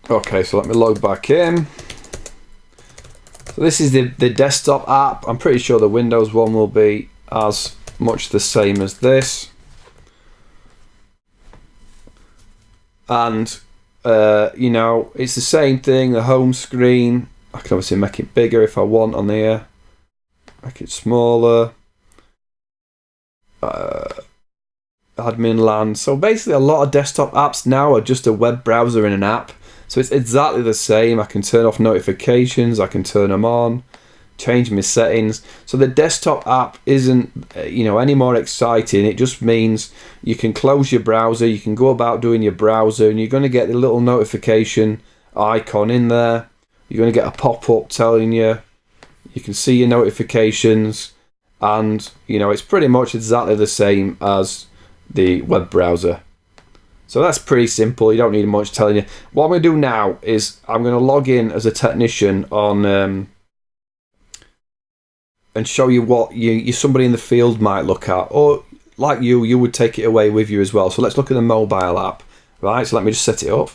Okay, so let me log back in. So this is the desktop app. I'm pretty sure the Windows one will be as much the same as this. And you know, it's the same thing. The home screen, I can obviously make it bigger if I want on here, make it smaller. Admin land. So basically a lot of desktop apps now are just a web browser in an app. So it's exactly the same. I can turn off notifications, I can turn them on, change my settings. So the desktop app isn't, you know, any more exciting. It just means you can close your browser, you can go about doing your browser, and you're going to get the little notification icon in there. You're going to get a pop-up telling you, you can see your notifications, and you know, it's pretty much exactly the same as the web browser. So that's pretty simple. You don't need much telling you. What I'm going to do now is I'm going to log in as a technician on and show you what somebody in the field might look at, or like you would take it away with you as well. So let's look at the mobile app. Right, so let me just set it up.